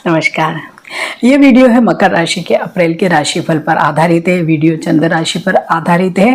नमस्कार। ये वीडियो है मकर राशि के अप्रैल के राशिफल पर आधारित है। वीडियो चंद्र राशि पर आधारित है।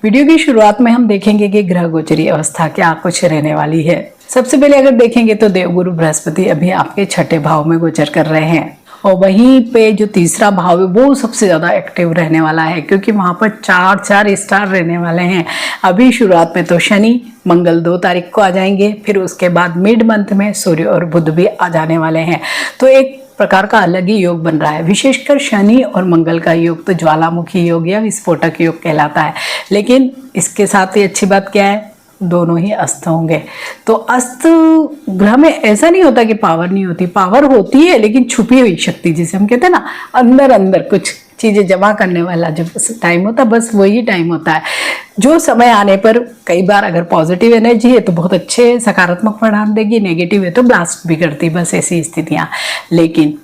वीडियो की शुरुआत में हम देखेंगे कि ग्रह गोचरी अवस्था क्या कुछ रहने वाली है। सबसे पहले अगर देखेंगे तो देवगुरु बृहस्पति अभी आपके छठे भाव में गोचर कर रहे हैं और वहीं पे जो तीसरा भाव है वो सबसे ज़्यादा एक्टिव रहने वाला है, क्योंकि वहाँ पर चार स्टार रहने वाले हैं। अभी शुरुआत में तो शनि मंगल 2 तारीख को आ जाएंगे, फिर उसके बाद मिड मंथ में सूर्य और बुध भी आ जाने वाले हैं। तो एक प्रकार का अलग ही योग बन रहा है। विशेषकर शनि और मंगल का योग तो ज्वालामुखी योग या विस्फोटक योग कहलाता है। लेकिन इसके साथ ही अच्छी बात क्या है, दोनों ही अस्त होंगे। तो अस्त ग्रह में ऐसा नहीं होता कि पावर नहीं होती, पावर होती है, लेकिन छुपी हुई शक्ति जिसे हम कहते हैं ना, अंदर अंदर कुछ चीजें जमा करने वाला जो टाइम होता है, बस वही टाइम होता है जो समय आने पर कई बार अगर पॉजिटिव एनर्जी है तो बहुत अच्छे सकारात्मक परिणाम देगी, नेगेटिव है तो ब्लास्ट भी करती, बस ऐसी स्थितियां। लेकिन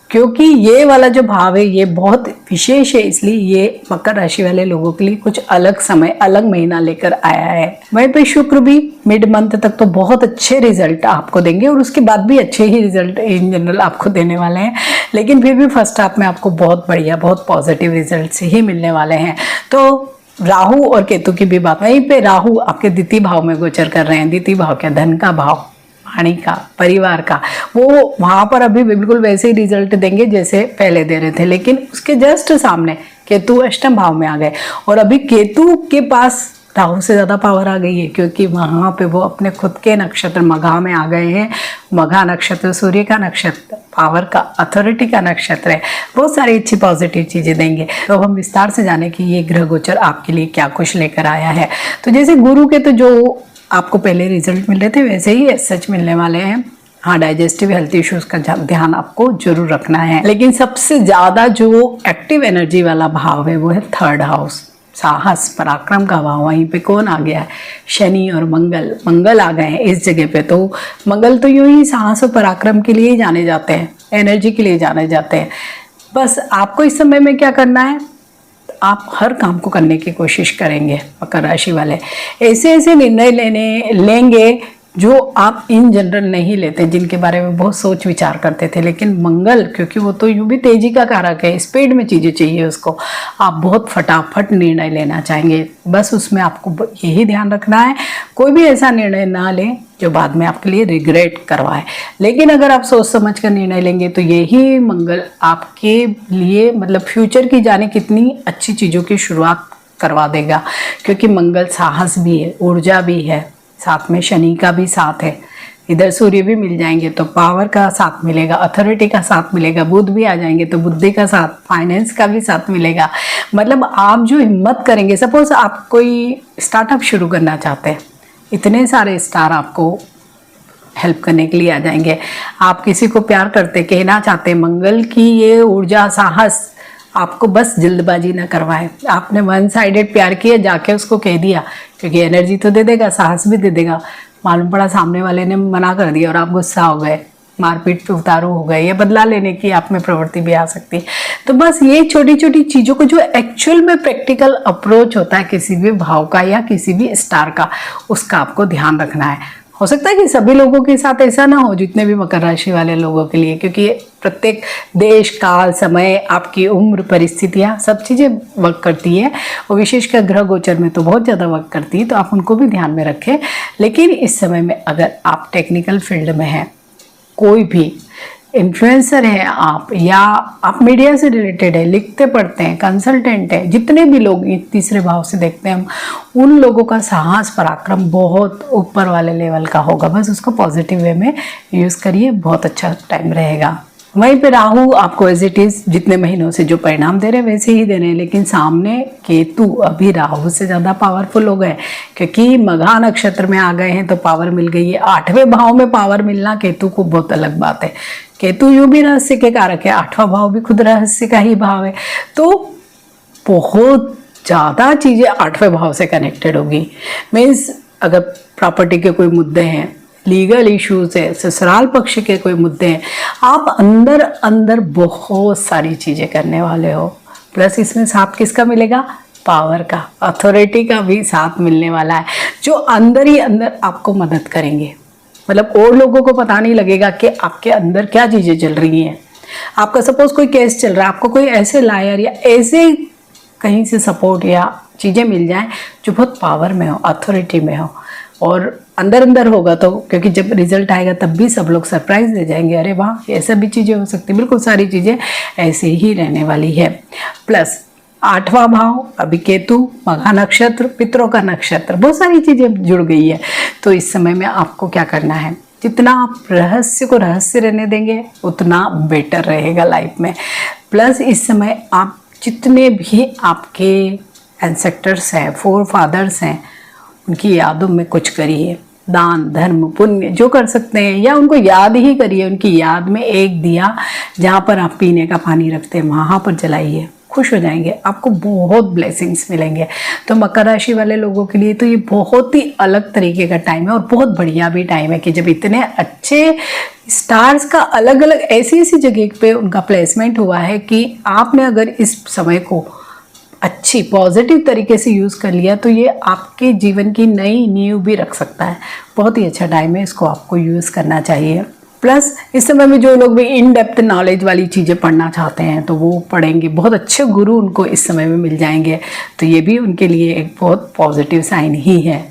क्योंकि ये वाला जो भाव है ये बहुत विशेष है, इसलिए ये मकर राशि वाले लोगों के लिए कुछ अलग समय अलग महीना लेकर आया है। वहीं पे शुक्र भी मिड मंथ तक तो बहुत अच्छे रिजल्ट आपको देंगे और उसके बाद भी अच्छे ही रिजल्ट इन जनरल आपको देने वाले हैं। लेकिन फिर भी फर्स्ट हाफ में आपको बहुत बढ़िया बहुत पॉजिटिव रिजल्ट ही मिलने वाले हैं। तो राहु और केतु की भी बात, वहीं पे राहु आपके द्वितीय भाव में गोचर कर रहे हैं। द्वितीय भाव क्या, धन का भाव, वाणी का, परिवार का, वो वहां पर अभी बिल्कुल वैसे ही रिजल्ट देंगे जैसे पहले दे रहे थे। लेकिन उसके जस्ट सामने केतु अष्टम भाव में आ गए और अभी केतु के पास राहु से ज्यादा पावर आ गई है, क्योंकि वहां पे वो अपने खुद के नक्षत्र मघा में आ गए हैं। मघा नक्षत्र सूर्य का नक्षत्र, पावर का, अथॉरिटी का नक्षत्र है। बहुत सारी अच्छी पॉजिटिव चीजें देंगे। तो हम विस्तार से जाने कि ये ग्रह गोचर आपके लिए क्या कुछ लेकर आया है। तो जैसे गुरु के तो जो आपको पहले रिजल्ट मिल रहे थे वैसे ही सच मिलने वाले हैं। हाँ, डाइजेस्टिव हेल्थ इश्यूज का ध्यान आपको जरूर रखना है। लेकिन सबसे ज्यादा जो एक्टिव एनर्जी वाला भाव है वो है थर्ड हाउस, साहस पराक्रम का भाव। वहीं पे कौन आ गया है, शनि और मंगल आ गए हैं इस जगह पे। तो मंगल तो यूं ही साहस और पराक्रम के लिए ही जाने जाते हैं, एनर्जी के लिए जाने जाते हैं। बस आपको इस समय में क्या करना है, आप हर काम को करने की कोशिश करेंगे। मकर राशि वाले ऐसे ऐसे निर्णय लेंगे जो आप इन जनरल नहीं लेते, जिनके बारे में बहुत सोच विचार करते थे। लेकिन मंगल, क्योंकि वो तो यूं भी तेजी का कारक है, स्पीड में चीजें चाहिए उसको, आप बहुत फटाफट निर्णय लेना चाहेंगे। बस उसमें आपको यही ध्यान रखना है कोई भी ऐसा निर्णय ना लें जो बाद में आपके लिए रिग्रेट करवाए। लेकिन अगर आप सोच समझ कर निर्णय लेंगे तो यही मंगल आपके लिए मतलब फ्यूचर की जाने कितनी अच्छी चीजों की शुरुआत करवा देगा। क्योंकि मंगल साहस भी है, ऊर्जा भी है, साथ में शनि का भी साथ है, इधर सूर्य भी मिल जाएंगे तो पावर का साथ मिलेगा, अथॉरिटी का साथ मिलेगा, बुध भी आ जाएंगे तो बुद्धि का साथ, फाइनेंस का भी साथ मिलेगा। मतलब आप जो हिम्मत करेंगे, सपोज आप कोई स्टार्टअप शुरू करना चाहते हैं, इतने सारे स्टार आपको हेल्प करने के लिए आ जाएंगे। आप किसी को प्यार करते, कहना चाहते, मंगल की ये ऊर्जा साहस आपको बस जल्दबाजी ना करवाए। आपने वन साइडेड प्यार किया, जाके उसको कह दिया, क्योंकि एनर्जी तो दे देगा, साहस भी दे देगा। मालूम पड़ा सामने वाले ने मना कर दिया और आप गुस्सा हो गए, मारपीट पे उतारू हो गए, या बदला लेने की आप में प्रवृत्ति भी आ सकती है। तो बस ये छोटी छोटी चीज़ों को जो एक्चुअल में प्रैक्टिकल अप्रोच होता है किसी भी भाव का या किसी भी स्टार का, उसका आपको ध्यान रखना है। हो सकता है कि सभी लोगों के साथ ऐसा ना हो, जितने भी मकर राशि वाले लोगों के लिए, क्योंकि प्रत्येक देश काल समय आपकी उम्र परिस्थितियां सब चीज़ें वर्क करती है और विशेषकर ग्रह गोचर में तो बहुत ज़्यादा वर्क करती है। तो आप उनको भी ध्यान में रखें। लेकिन इस समय में अगर आप टेक्निकल फील्ड में हैं, कोई भी इन्फ्लुएंसर है आप, या आप मीडिया से रिलेटेड है, लिखते पढ़ते हैं, कंसल्टेंट है, जितने भी लोग तीसरे भाव से देखते हैं हम, उन लोगों का साहस पराक्रम बहुत ऊपर वाले लेवल का होगा। बस उसको पॉजिटिव वे में यूज़ करिए, बहुत अच्छा टाइम रहेगा। वहीं पे राहु आपको एज इट इज जितने महीनों से जो परिणाम दे रहे हैं वैसे ही दे रहे हैं। लेकिन सामने केतु अभी राहु से ज़्यादा पावरफुल हो गए, क्योंकि मघा नक्षत्र में आ गए हैं तो पावर मिल गई है। 8वें भाव में पावर मिलना केतु को बहुत अलग बात है। केतु यूं भी रहस्य के कारक है, 8वां भाव भी खुद रहस्य का ही भाव है। तो बहुत ज़्यादा चीज़ें 8वें भाव से कनेक्टेड होगी। मीन्स अगर प्रॉपर्टी के कोई मुद्दे हैं, लीगल इश्यूज है, ससुराल पक्ष के कोई मुद्दे हैं, आप अंदर अंदर बहुत सारी चीजें करने वाले हो। प्लस इसमें साथ किसका मिलेगा, पावर का, अथॉरिटी का भी साथ मिलने वाला है, जो अंदर ही अंदर आपको मदद करेंगे। मतलब और लोगों को पता नहीं लगेगा कि आपके अंदर क्या चीज़ें चल रही हैं। आपका सपोज कोई केस चल रहा है, आपको कोई ऐसे लायर या ऐसे कहीं से सपोर्ट या चीज़ें मिल जाएं जो बहुत पावर में हो, अथॉरिटी में हो, और अंदर अंदर होगा तो, क्योंकि जब रिजल्ट आएगा तब भी सब लोग सरप्राइज दे जाएंगे, अरे वाह ऐसा भी चीज़ें हो सकती, बिल्कुल सारी चीज़ें ऐसे ही रहने वाली है। प्लस 8वां भाव अभी केतु, मघा नक्षत्र, पितरों का नक्षत्र, बहुत सारी चीज़ें जुड़ गई है। तो इस समय में आपको क्या करना है, जितना आप रहस्य को रहस्य रहने देंगे उतना बेटर रहेगा लाइफ में। प्लस इस समय आप जितने भी आपके एंसेस्टर्स हैं, फोर फादर्स हैं, उनकी यादों में कुछ करिए, दान धर्म पुण्य जो कर सकते हैं, या उनको याद ही करिए, उनकी याद में एक दिया जहाँ पर आप पीने का पानी रखते हैं वहाँ पर जलाइए, खुश हो जाएंगे, आपको बहुत ब्लेसिंग्स मिलेंगे। तो मकर राशि वाले लोगों के लिए तो ये बहुत ही अलग तरीके का टाइम है और बहुत बढ़िया भी टाइम है कि जब इतने अच्छे स्टार्स का अलग अलग ऐसी ऐसी जगह पे उनका प्लेसमेंट हुआ है कि आपने अगर इस समय को अच्छी पॉजिटिव तरीके से यूज़ कर लिया तो ये आपके जीवन की नई नींव भी रख सकता है। बहुत ही अच्छा टाइम है, इसको आपको यूज़ करना चाहिए। प्लस इस समय में जो लोग भी इन डेप्थ नॉलेज वाली चीज़ें पढ़ना चाहते हैं तो वो पढ़ेंगे, बहुत अच्छे गुरु उनको इस समय में मिल जाएंगे, तो ये भी उनके लिए एक बहुत पॉजिटिव साइन ही है।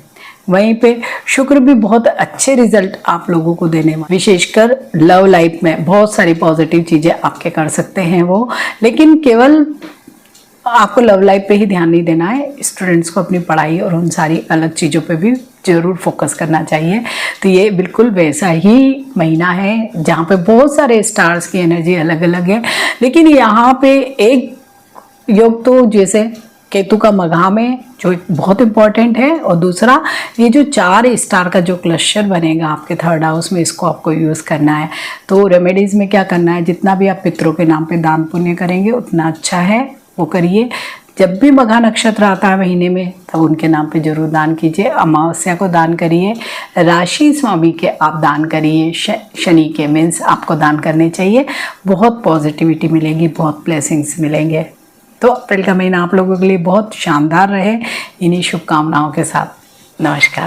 वहीं पे शुक्र भी बहुत अच्छे रिजल्ट आप लोगों को देने वाले, विशेषकर लव लाइफ में बहुत सारी पॉजिटिव चीज़ें आपके कर सकते हैं वो, लेकिन केवल आपको लव लाइफ पे ही ध्यान नहीं देना है, स्टूडेंट्स को अपनी पढ़ाई और उन सारी अलग चीज़ों पे भी ज़रूर फोकस करना चाहिए। तो ये बिल्कुल वैसा ही महीना है जहाँ पे बहुत सारे स्टार्स की एनर्जी अलग अलग है, लेकिन यहाँ पे एक योग तो जैसे केतु का मघा में जो एक बहुत इंपॉर्टेंट है, और दूसरा ये जो 4 स्टार का जो क्लस्टर बनेगा आपके 3rd हाउस में, इसको आपको यूज़ करना है। तो रेमेडीज़ में क्या करना है, जितना भी आप पितरों के नाम पे दान पुण्य करेंगे उतना अच्छा है, वो करिए। जब भी मघा नक्षत्र आता है महीने में तब उनके नाम पे जरूर दान कीजिए। अमावस्या को दान करिए, राशि स्वामी के आप दान करिए, शनि के मीन्स आपको दान करने चाहिए, बहुत पॉजिटिविटी मिलेगी, बहुत ब्लेसिंग्स मिलेंगे। तो अप्रैल का महीना आप लोगों के लिए बहुत शानदार रहे, इन्हीं शुभकामनाओं के साथ नमस्कार।